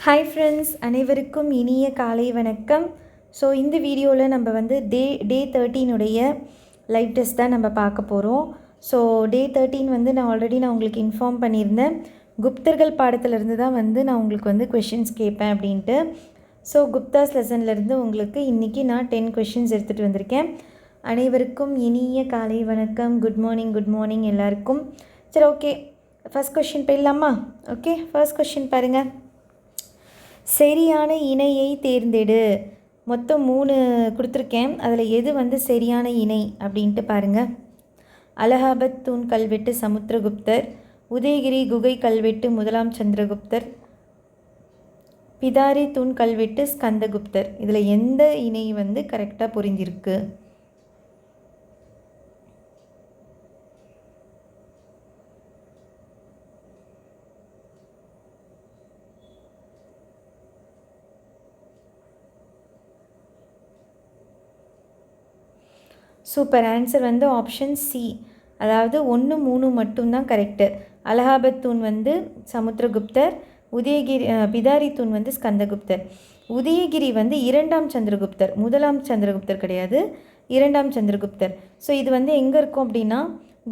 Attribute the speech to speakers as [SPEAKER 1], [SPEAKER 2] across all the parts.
[SPEAKER 1] Hi friends, அனைவருக்கும் இனிய காலை வணக்கம். ஸோ இந்த வீடியோவில் நம்ம வந்து டே 13 லைவ் டெஸ்ட் தான் நம்ம பார்க்க போகிறோம். ஸோ டே 13 வந்து நான் உங்களுக்கு இன்ஃபார்ம் பண்ணியிருந்தேன். குப்தர்கள் பாடத்திலிருந்து தான் வந்து நான் உங்களுக்கு வந்து கொஷின்ஸ் கேட்பேன் அப்படின்ட்டு. ஸோ குப்தாஸ் லெசன்லேருந்து உங்களுக்கு இன்றைக்கி நான் 10 கொஷின்ஸ் எடுத்துகிட்டு வந்திருக்கேன். அனைவருக்கும் இனிய காலை வணக்கம். குட் மார்னிங் எல்லாருக்கும். சரி, ஓகே, ஃபர்ஸ்ட் கொஷின் போயிடலாமா? ஓகே, ஃபர்ஸ்ட் கொஷின் பாருங்கள். சரியான இணையை தேர்ந்தெடு. மொத்தம் 3 கொடுத்துருக்கேன். அதில் எது வந்து சரியான இணை அப்படின்ட்டு பாருங்கள். அலகாபாத் தூண் கல்வெட்டு சமுத்திரகுப்தர், உதயகிரி குகை கல்வெட்டு முதலாம் சந்திரகுப்தர், பிதாரி தூண் கல்வெட்டு ஸ்கந்தகுப்தர். இதில் எந்த இணை வந்து கரெக்டாக புரிந்திருக்கு? சூப்பர். ஆன்சர் வந்து ஆப்ஷன் சி, அதாவது 1, 3 மட்டும்தான் கரெக்டு. அலகாபாத் தூண் வந்து சமுத்திரகுப்தர், உதயகிரி பிதாரி தூண் வந்து ஸ்கந்தகுப்தர். உதயகிரி வந்து 2ஆம் சந்திரகுப்தர், 1ஆம் சந்திரகுப்தர் கிடையாது, 2ஆம் சந்திரகுப்தர். ஸோ இது வந்து எங்கே இருக்கும் அப்படின்னா,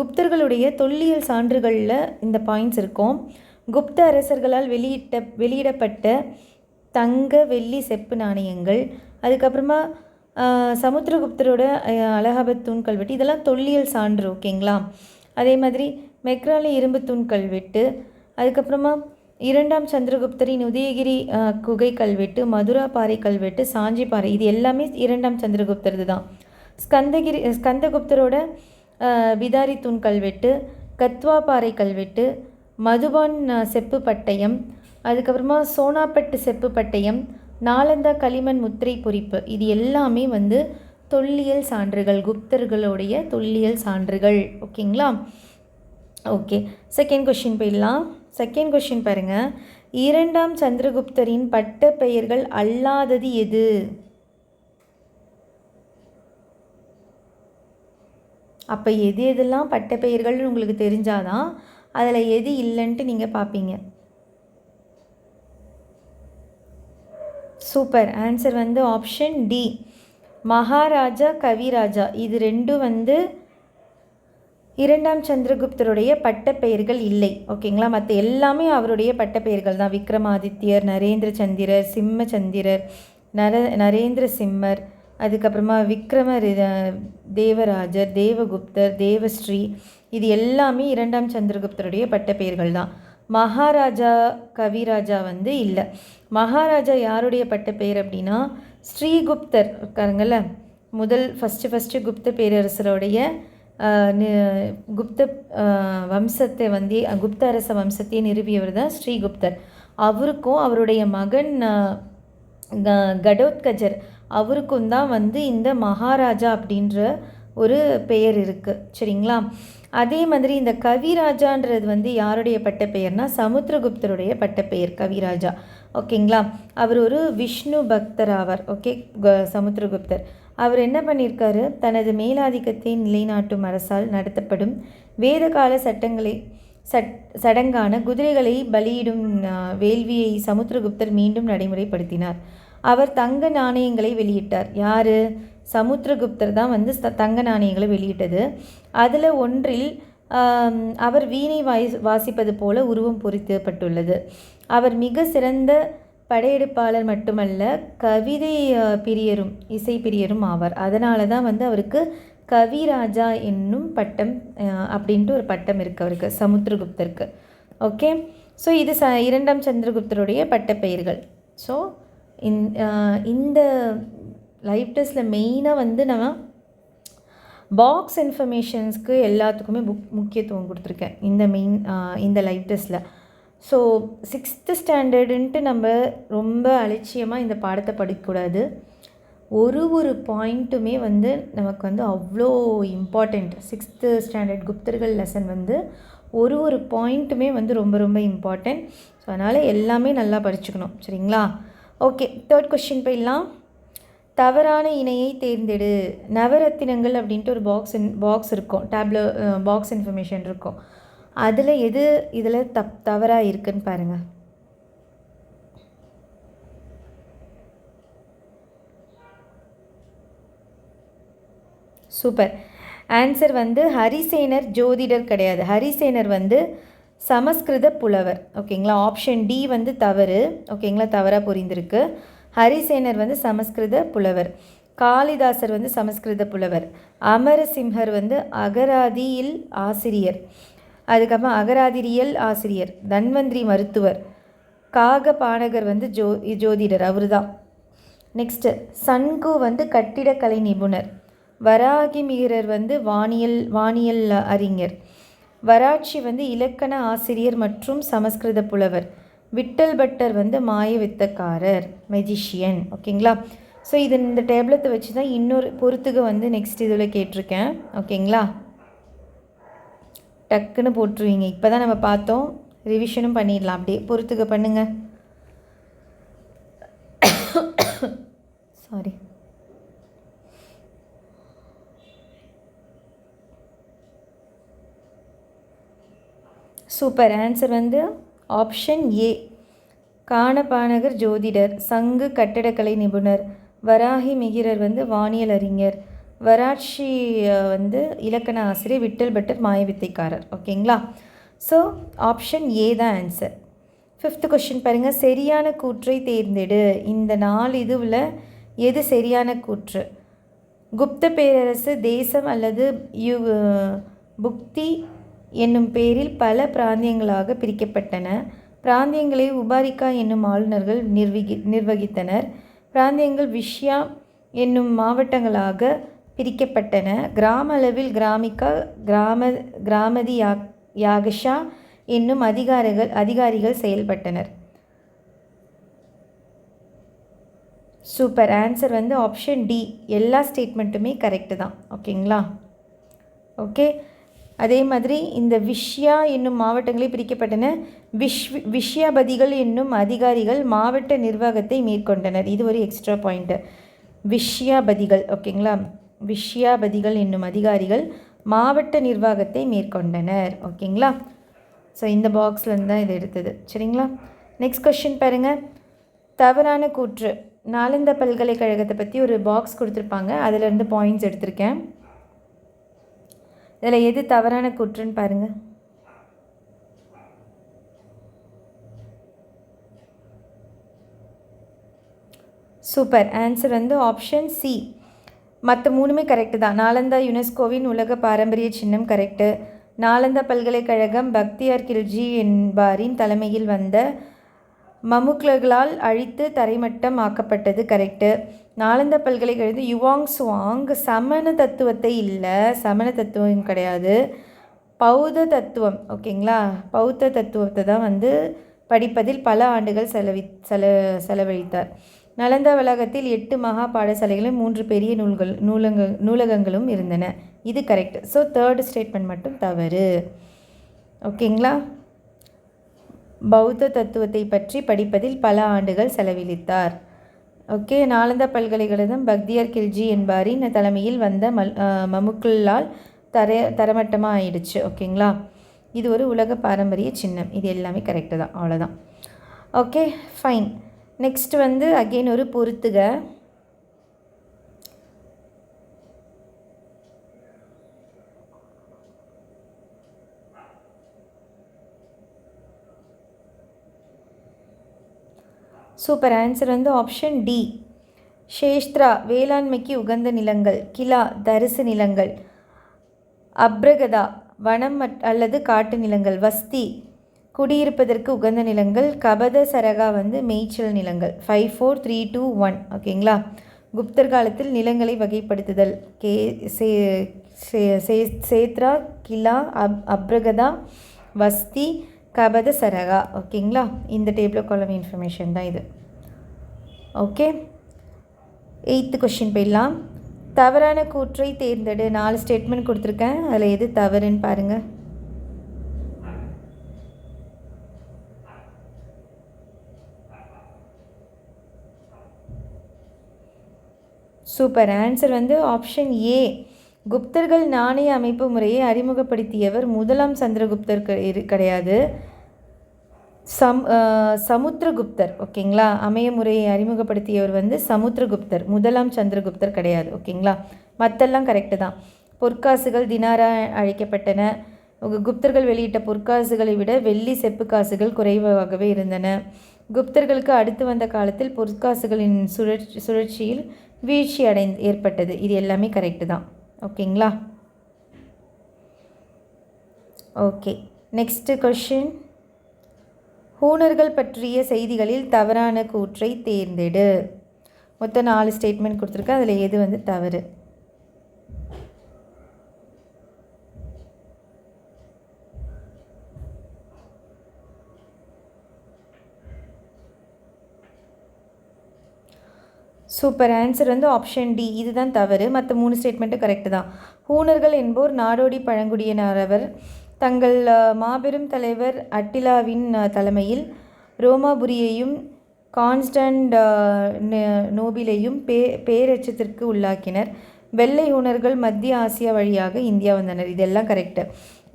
[SPEAKER 1] குப்தர்களுடைய தொல்லியல் சான்றுகளில் இந்த பாயிண்ட்ஸ் இருக்கும். குப்த அரசர்களால் வெளியிடப்பட்ட தங்க வெள்ளி செப்பு நாணயங்கள், அதுக்கப்புறமா சமுத்திரகுப்தரோட அலகாபாத் தூண் கல்வெட்டு, இதெல்லாம் தொல்லியல் சான்று. ஓகேங்களா? அதே மாதிரி மெக்ராலி இரும்பு தூண் கல்வெட்டு, அதுக்கப்புறமா 2ஆம் சந்திரகுப்தரின் உதயகிரி குகை கல்வெட்டு, மதுரா பாறை கல்வெட்டு, சாஞ்சி பாறை, இது எல்லாமே 2ஆம் சந்திரகுப்தரது தான். ஸ்கந்தகுப்தரோட பிதாரி தூண் கல்வெட்டு, கத்வா பாறை கல்வெட்டு, மதுபான் செப்பு பட்டயம், அதுக்கப்புறமா சோனாப்பட்டு செப்பு பட்டயம், நாலந்தா களிமண் முத்திரை பொறிப்பு, இது எல்லாமே வந்து தொல்லியல் சான்றுகள், குப்தர்களுடைய தொல்லியல் சான்றுகள். ஓகேங்களா? ஓகே, செகண்ட் கொஷின் போயிடலாம். செகண்ட் கொஷின் பாருங்கள். 2ஆம் சந்திரகுப்தரின் பட்ட பெயர்கள் அல்லாதது எது? அப்போ எதெல்லாம் பட்ட பெயர்கள்னு உங்களுக்கு தெரிஞ்சாதான் அதில் எது இல்லைன்ட்டு நீங்கள் பார்ப்பீங்க. சூப்பர். ஆன்சர் வந்து ஆப்ஷன் டி, மகாராஜா கவிராஜா. இது ரெண்டும் வந்து 2ஆம் சந்திரகுப்தருடைய பட்டப்பெயர்கள் இல்லை. ஓகேங்களா? மற்ற எல்லாமே அவருடைய பட்டப்பெயர்கள் தான். விக்ரமாதித்யர், நரேந்திர சந்திரர், சிம்ம சந்திரர், நரேந்திர சிம்மர், அதுக்கப்புறமா விக்ரம தேவராஜர், தேவகுப்தர், தேவஸ்ரீ, இது எல்லாமே 2ஆம் சந்திரகுப்தருடைய பட்டப்பெயர்கள் தான். மகாராஜா கவிராஜா வந்து இல்லை. மகாராஜா யாருடைய பட்டப்பெயர் அப்படின்னா, ஸ்ரீகுப்தர் இருக்காருங்கள்ல, ஃபஸ்ட்டு குப்த பேரரசருடைய குப்த வம்சத்தை வந்து குப்த அரச வம்சத்தையே நிறுவியவர் தான் ஸ்ரீகுப்தர். அவருக்கும் அவருடைய மகன் கடோத்கஜர் அவருக்கும் தான் வந்து இந்த மகாராஜா அப்படின்ற ஒரு பெயர் இருக்குது. சரிங்களா? அதே மாதிரி இந்த கவிராஜான்றது வந்து யாருடைய பட்டப்பெயர்னா, சமுத்திரகுப்தருடைய பட்டப்பெயர் கவிராஜா. ஓகேங்களா? அவர் ஒரு விஷ்ணு பக்தர் ஆவார். ஓகே, சமுத்திரகுப்தர் அவர் என்ன பண்ணியிருக்காரு, தனது மேலாதிக்கத்தை நிலைநாட்டும் அரசால் நடத்தப்படும் வேதகால சடங்கான குதிரைகளை பலியிடும் வேள்வியை சமுத்திரகுப்தர் மீண்டும் நடைமுறைப்படுத்தினார். அவர் தங்க நாணயங்களை வெளியிட்டார். யார்? சமுத்திரகுப்தர் தான் வந்து தங்க நாணயங்களை வெளியிட்டது. அதில் ஒன்றில் அவர் வீணை வாசிப்பது போல உருவம் பொறிக்கப்பட்டுள்ளது. அவர் மிக சிறந்த படையெடுப்பாளர் மட்டுமல்ல, கவிதை பிரியரும் இசை பிரியரும் ஆவார். அதனால தான் வந்து அவருக்கு கவிராஜா என்னும் பட்டம் அப்படின்ட்டு ஒரு பட்டம் இருக்குது அவருக்கு, சமுத்திரகுப்தருக்கு. ஓகே, ஸோ இது 2ஆம் சந்திரகுப்தருடைய பட்டப்பெயர்கள். ஸோ இந்த லைவ் டெஸ்ட்டில் மெயினாக வந்து நம்ம பாக்ஸ் இன்ஃபர்மேஷன்ஸ்க்கு எல்லாத்துக்குமே முக்கியத்துவம் கொடுத்துருக்கேன் இந்த லைவ் டெஸ்ட்டில். ஸோ 6th ஸ்டாண்டர்டுன்ட்டு நம்ம ரொம்ப அலட்சியமாக இந்த பாடத்தை படிக்கக்கூடாது. ஒரு பாயிண்ட்டுமே வந்து நமக்கு வந்து அவ்வளோ இம்பார்ட்டண்ட். 6th ஸ்டாண்டர்ட் குப்தர்கள் லெசன் வந்து ஒரு பாயிண்ட்டுமே வந்து ரொம்ப ரொம்ப இம்பார்ட்டண்ட். ஸோ அதனால் எல்லாமே நல்லா படிச்சுக்கணும். சரிங்களா? ஓகே, தேர்ட் கொஸ்டின் போயிடலாம். தவறான இணையை தேர்ந்தெடு. நவரத்தினங்கள் அப்படின்ட்டு ஒரு பாக்ஸ் இருக்கும், பாக்ஸ் இன்ஃபர்மேஷன் இருக்கும். அதில் எது இதில் தவறாக இருக்குதுன்னு பாருங்கள். சூப்பர். ஆன்சர் வந்து ஹரிசேனர் ஜோதிடர் கிடையாது. ஹரிசேனர் வந்து சமஸ்கிருத புலவர். ஓகேங்களா, ஆப்ஷன் டி வந்து தவறு. ஓகேங்களா, தவறாக புரிந்திருக்கு. ஹரிசேனர் வந்து சமஸ்கிருத புலவர். காளிதாசர் வந்து சமஸ்கிருத புலவர். அமரசிம்ஹர் வந்து அகராதியில் ஆசிரியர். அதுக்கப்புறம் அகராதிரியல் ஆசிரியர். தன்வந்திரி மருத்துவர். காகபாணகர் வந்து ஜோதிடர், அவர் தான். நெக்ஸ்ட்டு சன்கு வந்து கட்டிடக்கலை நிபுணர். வராகி மிகிரர் வந்து வானியல் அறிஞர். வராட்சி வந்து இலக்கண ஆசிரியர் மற்றும் சமஸ்கிருத புலவர். விட்டல் பட்டர் வந்து மாய வித்தக்காரர், மெஜிஷியன். ஓகேங்களா, ஸோ இது இந்த டேப்லெட்டை வச்சு தான் இன்னொரு பொறுத்துக வந்து நெக்ஸ்ட் இதில் கேட்டிருக்கேன். ஓகேங்களா, டக்குன்னு போட்டுருவீங்க. இப்போ தான் நம்ம பார்த்தோம், ரிவிஷனும் பண்ணிடலாம். அப்படியே பொறுத்துக பண்ணுங்கள். சாரி. சூப்பர். ஆன்சர் வந்து ஆப்ஷன் ஏ, காணபாணகர் ஜோதிடர். சங்கு கட்டடக்கலை நிபுணர். வராகி மிகிரர் வந்து வானியல் அறிஞர். வராட்சி வந்து இலக்கண ஆசிரியர். விட்டல் பட்டர் மாயவித்தைக்காரர். ஓகேங்களா, ஸோ ஆப்ஷன் ஏ தான் ஆன்சர். 5th கொஷின் பாருங்கள். சரியான கூற்றை தேர்ந்தெடு. இந்த 4 இதுவில் எது சரியான கூற்று? குப்த பேரரசு தேசம் அல்லது புக்தி என்னும் பேரில் பல பிராந்தியங்களாக பிரிக்கப்பட்டன. பிராந்தியங்களை உபாரிகா என்னும் ஆளுநர்கள் நிர்வகித்தனர். பிராந்தியங்கள் விஷயா என்னும் மாவட்டங்களாக பிரிக்கப்பட்டன. கிராம அளவில் கிராமிகா, கிராமதி யாகஷா என்னும் அதிகாரிகள் செயல்பட்டனர். சூப்பர். ஆன்சர் வந்து ஆப்ஷன் டி, எல்லா ஸ்டேட்மெண்ட்டுமே கரெக்டு தான். ஓகேங்களா, ஓகே. அதே மாதிரி இந்த விஷயா என்னும் மாவட்டங்களே பிரிக்கப்பட்டன. விஷயாபதிகள் என்னும் அதிகாரிகள் மாவட்ட நிர்வாகத்தை மேற்கொண்டனர். இது ஒரு எக்ஸ்ட்ரா பாயிண்ட்டு. விஷயாபதிகள். ஓகேங்களா, விஷயாபதிகள் என்னும் அதிகாரிகள் மாவட்ட நிர்வாகத்தை மேற்கொண்டனர். ஓகேங்களா, ஸோ இந்த பாக்ஸ்லேருந்து தான் இது எடுத்தது. சரிங்களா, நெக்ஸ்ட் கொஷின் பாருங்கள். தவறான கூற்று. நாலந்தா பல்கலைக்கழகத்தை பற்றி ஒரு பாக்ஸ் கொடுத்துருப்பாங்க, அதிலேருந்து பாயிண்ட்ஸ் எடுத்திருக்கேன். இதில் எது தவறான கூற்றுன்னு பாருங்கள். சூப்பர். ஆன்சர் வந்து ஆப்ஷன் சி. மற்ற 3மே கரெக்டு தான். நாலந்தா யுனெஸ்கோவின் உலக பாரம்பரிய சின்னம் கரெக்டு. நாலந்தா பல்கலைக்கழகம் பக்தியார் கில்ஜி என்பாரின் தலைமையில் வந்த மமுக்லர்களால் அழித்து தரைமட்டம் ஆக்கப்பட்டது கரெக்டு. நாலந்தா பல்கலைக்கழகம் யுவாங் சுவாங் சமண தத்துவத்தை இல்லை, சமண தத்துவம் கிடையாது, பௌத்த தத்துவம். ஓகேங்களா, பௌத்த தத்துவத்தை தான் வந்து படிப்பதில் பல ஆண்டுகள் செலவழித்தார். நலந்தா வளாகத்தில் 8 மகா பாடசாலைகளும் 3 பெரிய நூலகங்களும் இருந்தன. இது கரெக்ட். ஸோ 3rd ஸ்டேட்மெண்ட் மட்டும் தவறு. ஓகேங்களா, பௌத்த தத்துவத்தை பற்றி படிப்பதில் பல ஆண்டுகள் செலவழித்தார். ஓகே. நாலந்தா பல்கலைக்கழகம் பக்தியார் கில்ஜி என்பாரின் தலைமையில் வந்த மமுக்களால் தரமட்டமாக ஆயிடுச்சு. ஓகேங்களா, இது ஒரு உலக பாரம்பரிய சின்னம். இது எல்லாமே கரெக்டு தான். அவ்வளோதான். Okay, fine. நெக்ஸ்ட் வந்து அகெயின் ஒரு பொறுத்துக. சூப்பர். ஆன்சர் வந்து ஆப்ஷன் டி, ஷேஷ்த்ரா வேளாண்மைக்கு உகந்த நிலங்கள். கிலா தரிசு நிலங்கள். அப்ரகதா வனம் அல்லது காட்டு நிலங்கள். வஸ்தி குடியிருப்பதற்கு உகந்த நிலங்கள். கபத சரகா வந்து மேய்ச்சல் நிலங்கள். 5 4 3 2 1. ஓகேங்களா, குப்தர் காலத்தில் நிலங்களை வகைப்படுத்துதல். சேத்ரா, கிலா, அப்ரகதா, வஸ்தி, கபத சரகா. ஓகேங்களா, இந்த டேபிள் காலம் இன்ஃபர்மேஷன் தான் இது. ஓகே, 8th கொஷின் போயிடலாம். தவறான கூற்றை தேர்ந்தெடு. 4 ஸ்டேட்மெண்ட் கொடுத்துருக்கேன், அதில் எது தவறுன்னு பாருங்கள். சூப்பர். ஆன்சர் வந்து ஆப்ஷன் ஏ, குப்தர்கள் நாணய அமைப்பு முறையை அறிமுகப்படுத்தியவர் முதலாம் சந்திரகுப்தர் கிடையாது, சமுத்திரகுப்தர். ஓகேங்களா, அமைய முறையை அறிமுகப்படுத்தியவர் வந்து சமுத்திரகுப்தர், முதலாம் சந்திரகுப்தர் கிடையாது. ஓகேங்களா, மற்றெல்லாம் கரெக்டு தான். பொற்காசுகள் தினாரா அழைக்கப்பட்டன. குப்தர்கள் வெளியிட்ட பொற்காசுகளை விட வெள்ளி செப்பு காசுகள் குறைவாகவே இருந்தன. குப்தர்களுக்கு அடுத்து வந்த காலத்தில் பொற்காசுகளின் சுழற்சியில் வீழ்ச்சி ஏற்பட்டது. இது எல்லாமே கரெக்டு தான். ஓகேங்களா? Okay, next question. ஹூணர்கள் பற்றிய செய்திகளில் தவறான கூற்றை தேர்ந்தெடு. மொத்தம் 4 ஸ்டேட்மெண்ட் கொடுத்துருக்கேன். அதில் எது வந்து தவறு? சூப்பர். ஆன்சர் வந்து ஆப்ஷன் டி, இதுதான் தவறு. மற்ற 3 ஸ்டேட்மெண்ட்டு கரெக்டு தான். ஹூணர்கள் என்போர் நாடோடி பழங்குடியினரவர். தங்கள் மாபெரும் தலைவர் அட்டிலாவின் தலைமையில் ரோமாபுரியையும் கான்ஸ்டன்ட் நோபிலையும் பேரச்சத்திற்கு உள்ளாக்கினர். வெள்ளை ஹூணர்கள் மத்திய ஆசியா வழியாக இந்தியா வந்தனர். இதெல்லாம் கரெக்டு.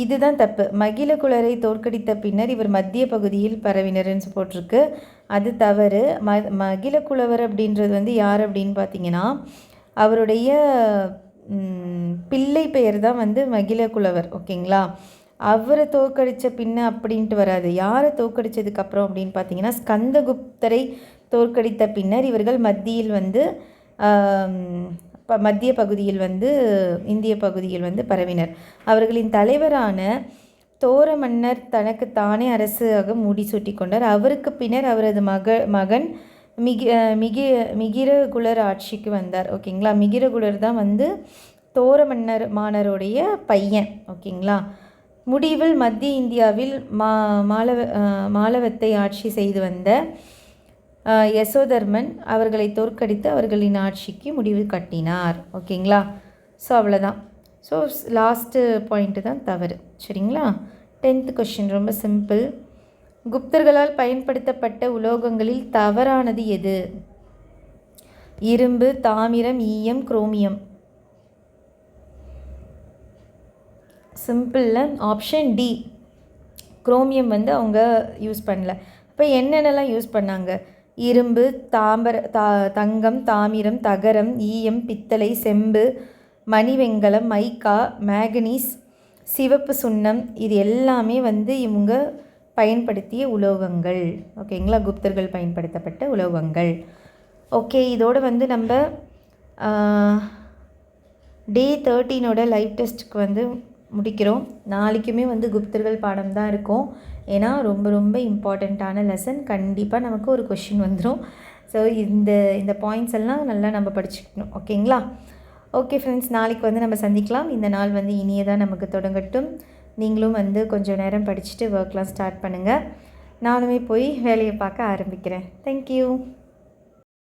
[SPEAKER 1] இதுதான் தப்பு. மகிழகுலரை தோற்கடித்த பின்னர் இவர் மத்திய பகுதியில் பரவினர்னு போட்டிருக்கு. அது தவறு. மகிழகுலவர் அப்படின்றது வந்து யார் அப்படின்னு பார்த்தீங்கன்னா, அவருடைய பிள்ளை பெயர் தான் வந்து மகிழகுலவர். ஓகேங்களா? அவரை தோற்கடித்த பின்ன அப்படின்ட்டு வராது. யாரை தோற்கடித்ததுக்கப்புறம் அப்படின்னு பார்த்தீங்கன்னா, ஸ்கந்தகுப்தரை தோற்கடித்த பின்னர் இவர்கள் மத்தியில் வந்து மத்திய பகுதியில் வந்து இந்திய பகுதியில் வந்து பரவினர். அவர்களின் தலைவரான தோர மன்னர் தனக்கு தானே அரசாக முடிசூட்டி கொண்டார். அவருக்கு பின்னர் அவரது மகன் மிகிரகுலர் ஆட்சிக்கு வந்தார். ஓகேங்களா? மிகிரகுலர் தான் வந்து தோர மானருடைய பையன். ஓகேங்களா? முடிவில் மத்திய இந்தியாவில் மாலவத்தை ஆட்சி செய்து வந்த யசோதர்மன் அவர்களை தோற்கடித்து அவர்களின் ஆட்சிக்கு முடிவு கட்டினார். ஓகேங்களா? ஸோ அவ்வளோதான். ஸோ லாஸ்ட்டு பாயிண்ட்டு தான் தவறு. சரிங்களா? 10th கொஷின் ரொம்ப சிம்பிள். குப்தர்களால் பயன்படுத்தப்பட்ட உலோகங்களில் தவறானது எது? இரும்பு, தாமிரம், ஈயம், குரோமியம். சிம்பிளில் ஆப்ஷன் டி, குரோமியம் வந்து அவங்க யூஸ் பண்ணல. இப்போ என்னென்னலாம் யூஸ் பண்ணாங்க? இரும்பு, தங்கம், தாமிரம், தகரம், ஈயம், பித்தளை, செம்பு, மணிவெங்கலம், மைக்கா, மேங்கனீஸ், சிவப்பு சுண்ணம். இது எல்லாமே வந்து இவங்க பயன்படுத்திய உலோகங்கள். ஓகேங்களா? குப்தர்கள் பயன்படுத்தப்பட்ட உலோகங்கள். ஓகே, இதோடு வந்து நம்ம டே 13 லைவ் டெஸ்ட்டுக்கு வந்து முடிக்கிறோம். நாளைக்குமே வந்து குப்தர்கள் பாடம் தான் இருக்கும். ஏன்னா ரொம்ப ரொம்ப இம்பார்ட்டண்ட்டான லெசன். கண்டிப்பாக நமக்கு ஒரு கொஷின் வந்துடும். ஸோ இந்த பாயிண்ட்ஸ் எல்லாம் நல்லா நம்ம படிச்சுக்கணும். ஓகேங்களா? ஓகே ஃப்ரெண்ட்ஸ், நாளைக்கு வந்து நம்ம சந்திக்கலாம். இந்த நாள் வந்து இனியதாக நமக்கு தொடங்கட்டும். நீங்களும் வந்து கொஞ்சம் நேரம் படிச்சுட்டு ஒர்க்லாம் ஸ்டார்ட் பண்ணுங்கள். நானுமே போய் வேலையை பார்க்க ஆரம்பிக்கிறேன். தேங்க்யூ.